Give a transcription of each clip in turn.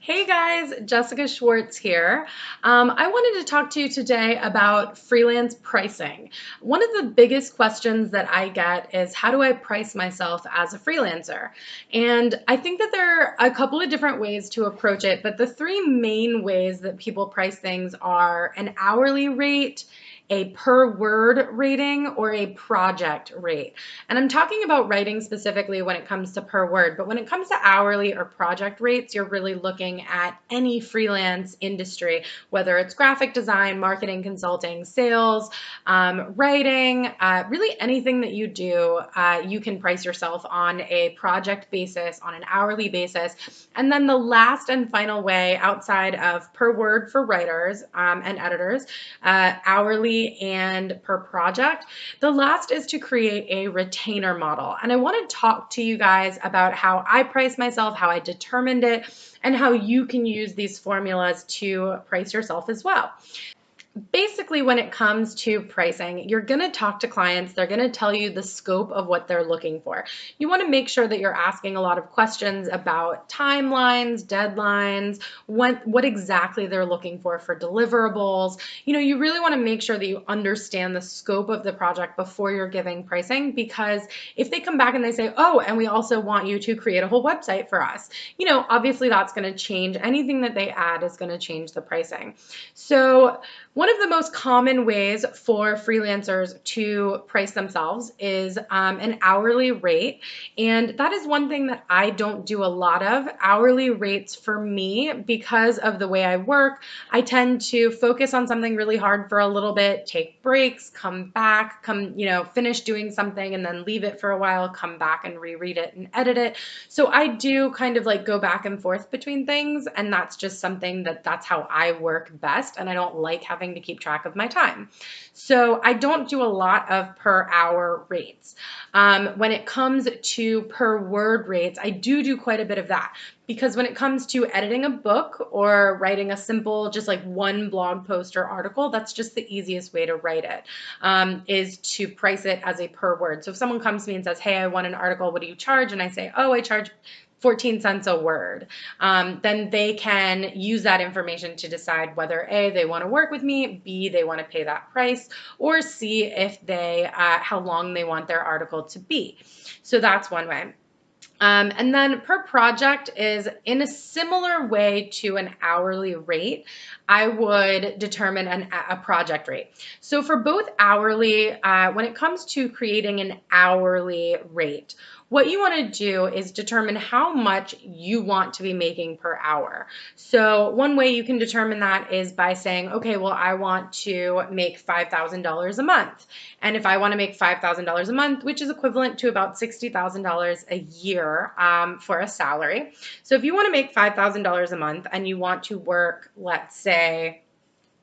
Hey guys, Jessica Schwartz here. I wanted to talk to you today about freelance pricing. One of the biggest questions that I get is how do I price myself as a freelancer? And I think that there are a couple of different ways to approach it, but the three main ways that people price things are an hourly rate, a per word rating, or a project rate. And I'm talking about writing specifically when it comes to per word, but when it comes to hourly or project rates, you're really looking at any freelance industry, whether it's graphic design, marketing, consulting, sales, writing, really anything that you do, you can price yourself on a project basis, on an hourly basis. And then the last and final way outside of per word for writers and editors, hourly and per project, the last is to create a retainer model. And I want to talk to you guys about how I price myself, how I determined it, and how you can use these formulas to price yourself as well. Basically, when it comes to pricing, you're going to talk to clients. They're going to tell you the scope of what they're looking for. You want to make sure that you're asking a lot of questions about timelines, deadlines, what exactly they're looking for deliverables. You really want to make sure that you understand the scope of the project before you're giving pricing, because if they come back and they say, oh, and we also want you to create a whole website for us, obviously that's going to change. Anything that they add is going to change the pricing. So one of the most common ways for freelancers to price themselves is an hourly rate. And that is one thing that I don't do a lot of. Hourly rates for me, because of the way I work, I tend to focus on something really hard for a little bit, take breaks, come back, finish doing something and then leave it for a while, come back and reread it and edit it. So I do kind of like go back and forth between things. And that's just something that's how I work best. And I don't like having to keep track of my time. So I don't do a lot of per hour rates. When it comes to per word rates, I do quite a bit of that, because when it comes to editing a book or writing a simple, just like one blog post or article, that's just the easiest way to write it, is to price it as a per word. So if someone comes to me and says, hey, I want an article, what do you charge? And I say, oh, I charge 14 cents a word, then they can use that information to decide whether A, they want to work with me, B, they want to pay that price, or C, if they, how long they want their article to be. So that's one way. And then per project is in a similar way to an hourly rate. I would determine a project rate. So for both hourly, when it comes to creating an hourly rate, what you want to do is determine how much you want to be making per hour. So one way you can determine that is by saying, okay, well, I want to make $5,000 a month. And if I want to make $5,000 a month, which is equivalent to about $60,000 a year for a salary. So if you want to make $5,000 a month and you want to work, let's say,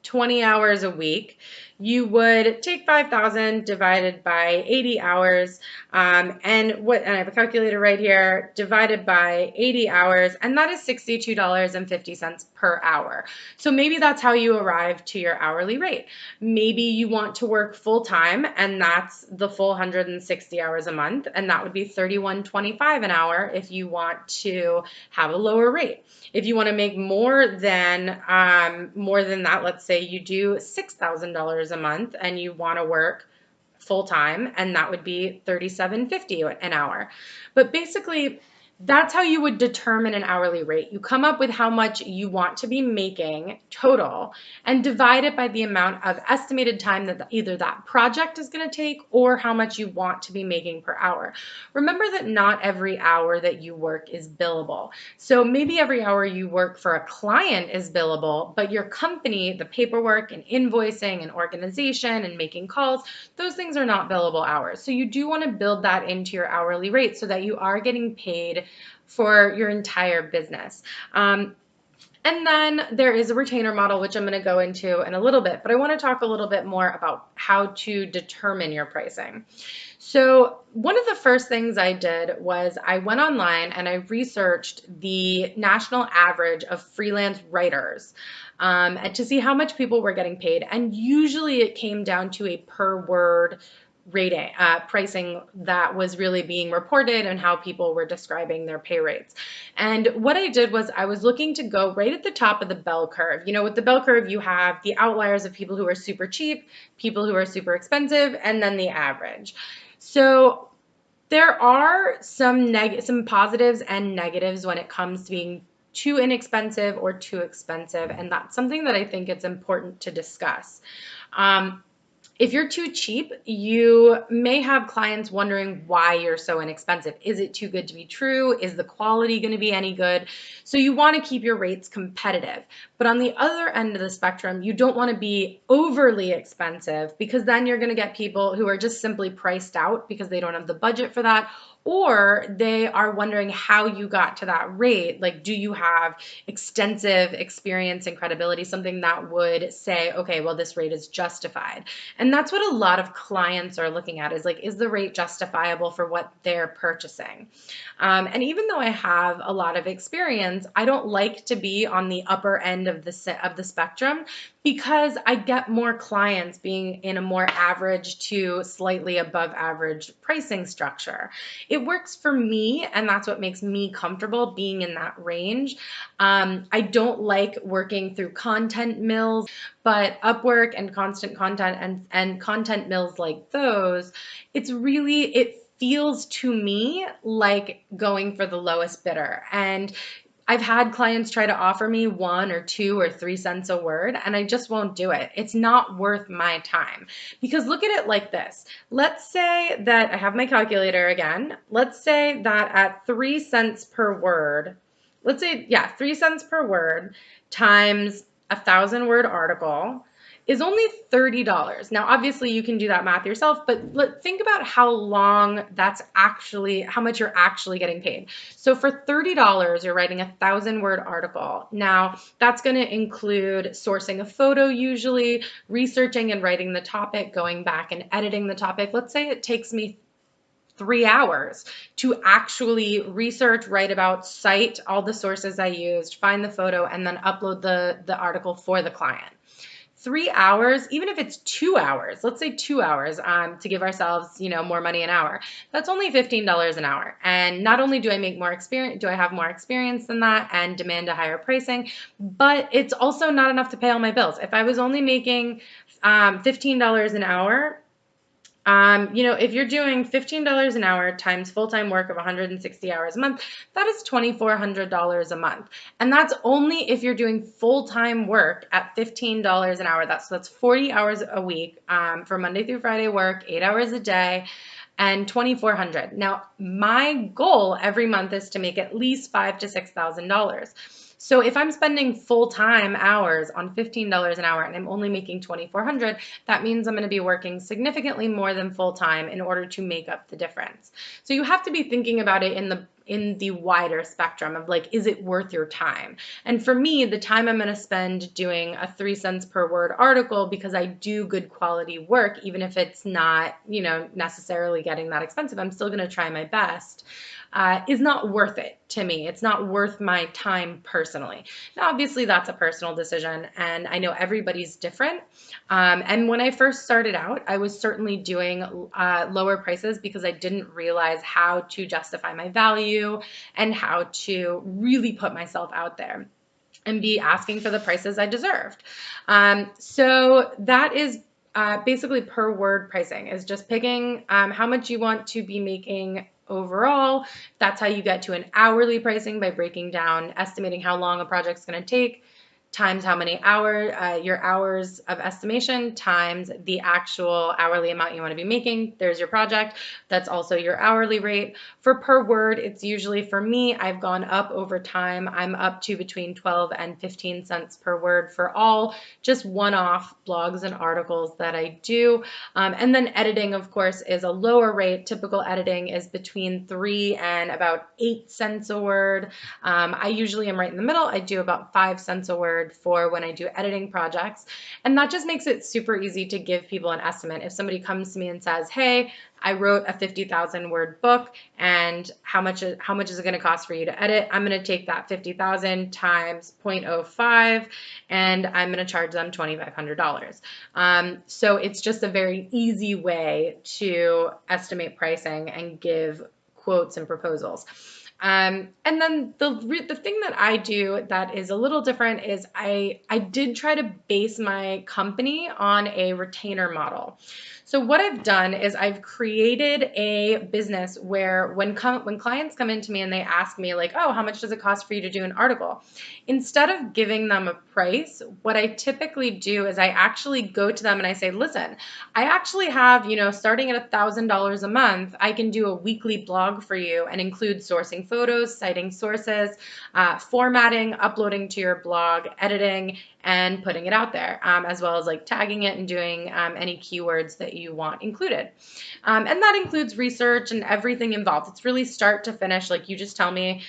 20 hours a week, you would take 5,000 divided by 80 hours, and I have a calculator right here, divided by 80 hours, and that is $62.50 per hour. So maybe that's how you arrive to your hourly rate. Maybe you want to work full time, and that's the full 160 hours a month, and that would be $31.25 an hour if you want to have a lower rate. If you want to make more than that, let's say you do $6,000 a month and you want to work full time, and that would be $37.50 an hour. But basically, that's how you would determine an hourly rate. You come up with how much you want to be making total and divide it by the amount of estimated time that either that project is going to take or how much you want to be making per hour. Remember that not every hour that you work is billable. So maybe every hour you work for a client is billable, but your company, the paperwork and invoicing and organization and making calls, those things are not billable hours. So you do want to build that into your hourly rate so that you are getting paid for your entire business. And then there is a retainer model, which I'm going to go into in a little bit, but I want to talk a little bit more about how to determine your pricing. So one of the first things I did was I went online and I researched the national average of freelance writers and to see how much people were getting paid. And usually it came down to a per word rating, pricing that was really being reported and how people were describing their pay rates. And what I did was I was looking to go right at the top of the bell curve. You know, with the bell curve, you have the outliers of people who are super cheap, people who are super expensive, and then the average. So there are some positives and negatives when it comes to being too inexpensive or too expensive, and that's something that I think it's important to discuss. Um, if you're too cheap, you may have clients wondering why you're so inexpensive. Is it too good to be true? Is the quality going to be any good? So you want to keep your rates competitive. But on the other end of the spectrum, you don't want to be overly expensive, because then you're going to get people who are just simply priced out because they don't have the budget for that, or they are wondering how you got to that rate. Like, do you have extensive experience and credibility, something that would say, okay, well, this rate is justified. And that's what a lot of clients are looking at, is like, is the rate justifiable for what they're purchasing? And even though I have a lot of experience, I don't like to be on the upper end of the spectrum, because I get more clients being in a more average to slightly above average pricing structure. It works for me, and that's what makes me comfortable being in that range. I don't like working through content mills, but Upwork and Constant Content and content mills like those, it feels to me like going for the lowest bidder. And I've had clients try to offer me 1 or 2 or 3 cents a word, and I just won't do it. It's not worth my time. Because look at it like this. Let's say that I have my calculator again. Let's say that at 3 cents per word, let's say, yeah, 3 cents per word times 1,000 word article is only $30. Now, obviously, you can do that math yourself, but think about how much you're actually getting paid. So for $30, you're writing 1,000 word article. Now, that's going to include sourcing a photo, usually, researching and writing the topic, going back and editing the topic. Let's say it takes me 3 hours to actually research, write about, cite all the sources I used, find the photo, and then upload the article for the client. 3 hours, even if it's 2 hours, let's say 2 hours, to give ourselves, more money an hour, that's only $15 an hour. And not only do I make more experience, do I have more experience than that and demand a higher pricing, but it's also not enough to pay all my bills. If I was only making $15 an hour, if you're doing $15 an hour times full-time work of 160 hours a month, that is $2,400 a month. And that's only if you're doing full-time work at $15 an hour. That's 40 hours a week, for Monday through Friday work, 8 hours a day, and 2,400. Now, my goal every month is to make at least $5,000 to $6,000. So if I'm spending full-time hours on $15 an hour and I'm only making 2,400, that means I'm going to be working significantly more than full-time in order to make up the difference. So you have to be thinking about it in the wider spectrum of, like, is it worth your time? And for me, the time I'm going to spend doing a 3 cents per word article, because I do good quality work, even if it's not, necessarily getting that expensive, I'm still going to try my best, is not worth it to me. It's not worth my time personally. Now, obviously, that's a personal decision, and I know everybody's different. And when I first started out, I was certainly doing lower prices because I didn't realize how to justify my value and how to really put myself out there and be asking for the prices I deserved. So that is basically per word pricing, is just picking how much you want to be making overall. That's how you get to an hourly pricing, by breaking down, estimating how long a project's going to take, times how many your hours of estimation, times the actual hourly amount you want to be making. There's your project. That's also your hourly rate. For per word, it's usually, for me, I've gone up over time. I'm up to between 12 and 15 cents per word for all just one-off blogs and articles that I do. And then editing, of course, is a lower rate. Typical editing is between 3 and about 8 cents a word. I usually am right in the middle. I do about 5 cents a word. word for when I do editing projects. And that just makes it super easy to give people an estimate. If somebody comes to me and says, hey, I wrote a 50,000 word book, and how much is it going to cost for you to edit? I'm going to take that 50,000 times 0.05, and I'm going to charge them $2,500. So it's just a very easy way to estimate pricing and give quotes and proposals. And then the thing that I do that is a little different is I did try to base my company on a retainer model. So what I've done is I've created a business where when clients come into me and they ask me like, oh, how much does it cost for you to do an article? Instead of giving them a price, what I typically do is I actually go to them and I say, listen, I actually have, starting at $1,000 a month, I can do a weekly blog for you and include sourcing photos, citing sources, formatting, uploading to your blog, editing, and putting it out there, as well as like tagging it and doing any keywords that you want included. And that includes research and everything involved. It's really start to finish. Like you just tell me,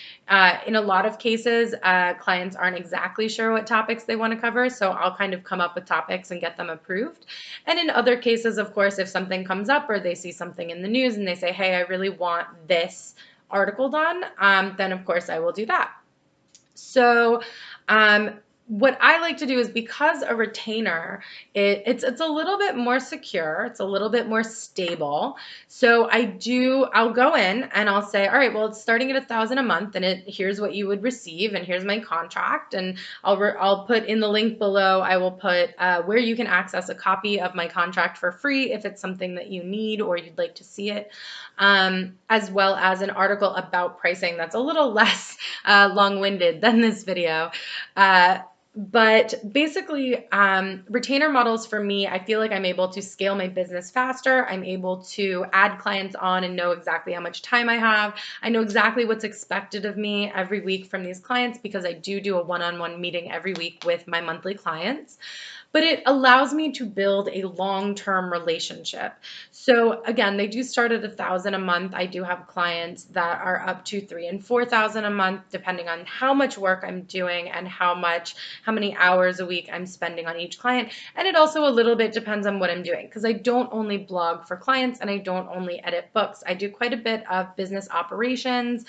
in a lot of cases, clients aren't exactly sure what topics they want to cover. So I'll kind of come up with topics and get them approved. And in other cases, of course, if something comes up or they see something in the news and they say, hey, I really want this article done, then of course I will do that. So what I like to do is, because a retainer, it's a little bit more secure, it's a little bit more stable. So I'll go in and I'll say, all right, well, it's starting at $1,000 a month, and here's what you would receive, and here's my contract, and I'll put in the link below. I will put where you can access a copy of my contract for free if it's something that you need or you'd like to see it, as well as an article about pricing that's a little less long-winded than this video. But basically, retainer models for me, I feel like I'm able to scale my business faster. I'm able to add clients on and know exactly how much time I have. I know exactly what's expected of me every week from these clients, because I do a one-on-one meeting every week with my monthly clients. But it allows me to build a long-term relationship. So again, they do start at $1,000 a month. I do have clients that are up to $3,000 and $4,000 a month, depending on how much work I'm doing and how many hours a week I'm spending on each client. And it also a little bit depends on what I'm doing, because I don't only blog for clients and I don't only edit books. I do quite a bit of business operations,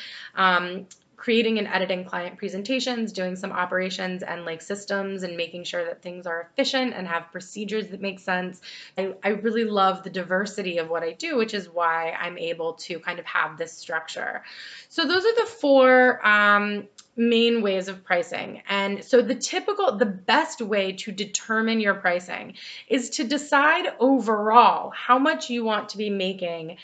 creating and editing client presentations, doing some operations and like systems, and making sure that things are efficient and have procedures that make sense. I really love the diversity of what I do, which is why I'm able to kind of have this structure. So those are the four main ways of pricing. And so the best way to determine your pricing is to decide overall how much you want to be making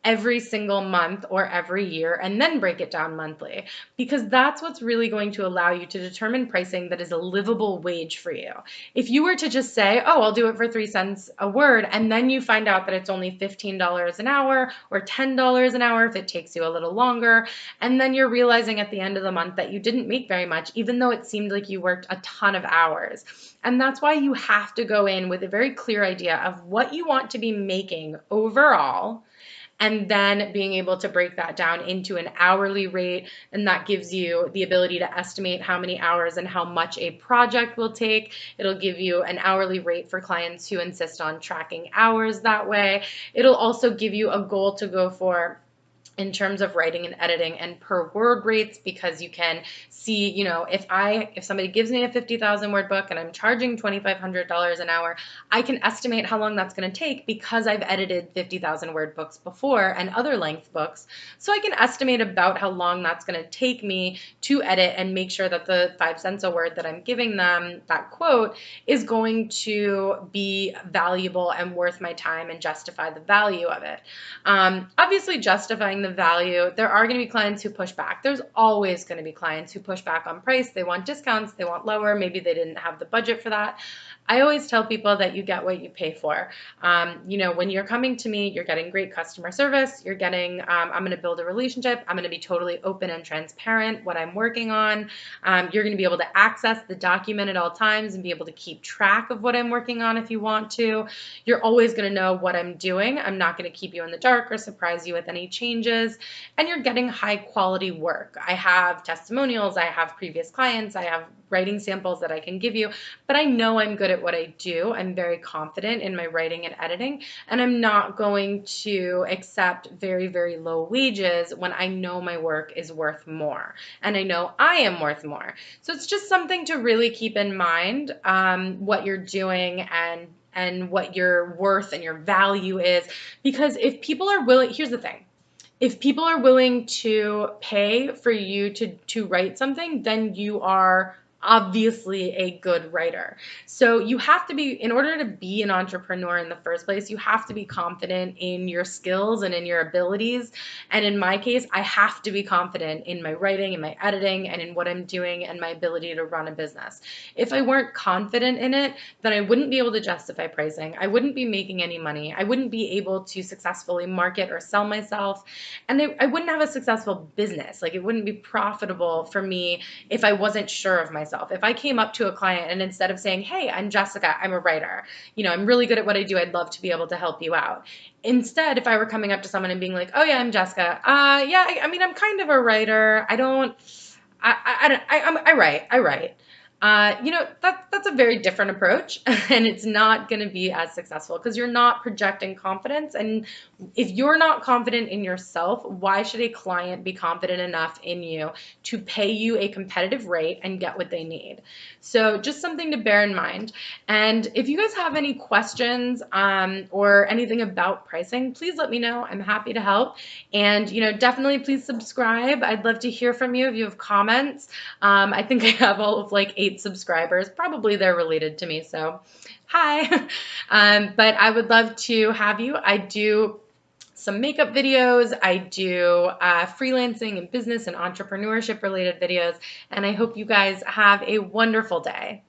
every single month or every year, and then break it down monthly, because that's what's really going to allow you to determine pricing that is a livable wage for you. If you were to just say, oh, I'll do it for 3 cents a word, and then you find out that it's only $15 an hour or $10 an hour if it takes you a little longer, and then you're realizing at the end of the month that you didn't make very much, even though it seemed like you worked a ton of hours. And that's why you have to go in with a very clear idea of what you want to be making overall, and then being able to break that down into an hourly rate. And that gives you the ability to estimate how many hours and how much a project will take. It'll give you an hourly rate for clients who insist on tracking hours that way. It'll also give you a goal to go for in terms of writing and editing and per word rates, because you can see, if somebody gives me a 50,000 word book and I'm charging $2,500 an hour, I can estimate how long that's going to take, because I've edited 50,000 word books before and other length books. So I can estimate about how long that's going to take me to edit and make sure that the 5 cents a word that I'm giving them, that quote, is going to be valuable and worth my time and justify the value of it. Obviously, justifying the value, there are going to be clients who push back. There's always going to be clients who push back on price. They want discounts, they want lower, maybe they didn't have the budget for that. I always tell people that you get what you pay for. When you're coming to me, you're getting great customer service, you're getting, I'm going to build a relationship, I'm going to be totally open and transparent what I'm working on. You're going to be able to access the document at all times and be able to keep track of what I'm working on if you want to. You're always going to know what I'm doing. I'm not going to keep you in the dark or surprise you with any changes. And you're getting high quality work. I have testimonials, I have previous clients, I have writing samples that I can give you, but I know I'm good at what I do. I'm very confident in my writing and editing, and I'm not going to accept very, very low wages when I know my work is worth more and I know I am worth more. So it's just something to really keep in mind, what you're doing and what your worth and your value is. Because if people are willing, here's the thing. If people are willing to pay for you to write something, then you are obviously a good writer. So you have to be, in order to be an entrepreneur in the first place, you have to be confident in your skills and in your abilities. And in my case, I have to be confident in my writing and my editing and in what I'm doing and my ability to run a business. If I weren't confident in it, then I wouldn't be able to justify pricing. I wouldn't be making any money. I wouldn't be able to successfully market or sell myself. And I wouldn't have a successful business. Like, it wouldn't be profitable for me if I wasn't sure of myself. If I came up to a client and instead of saying, hey, I'm Jessica, I'm a writer, I'm really good at what I do, I'd love to be able to help you out. Instead, if I were coming up to someone and being like, oh yeah, I'm Jessica, yeah, I mean, I'm kind of a writer. I write. That's a very different approach, and it's not going to be as successful because you're not projecting confidence. And if you're not confident in yourself, why should a client be confident enough in you to pay you a competitive rate and get what they need? So just something to bear in mind. And if you guys have any questions or anything about pricing, please let me know. I'm happy to help. And definitely please subscribe. I'd love to hear from you if you have comments. I think I have all of like 8 subscribers. Probably they're related to me, so hi. But I would love to have you. I do some makeup videos. I do freelancing and business and entrepreneurship related videos. And I hope you guys have a wonderful day.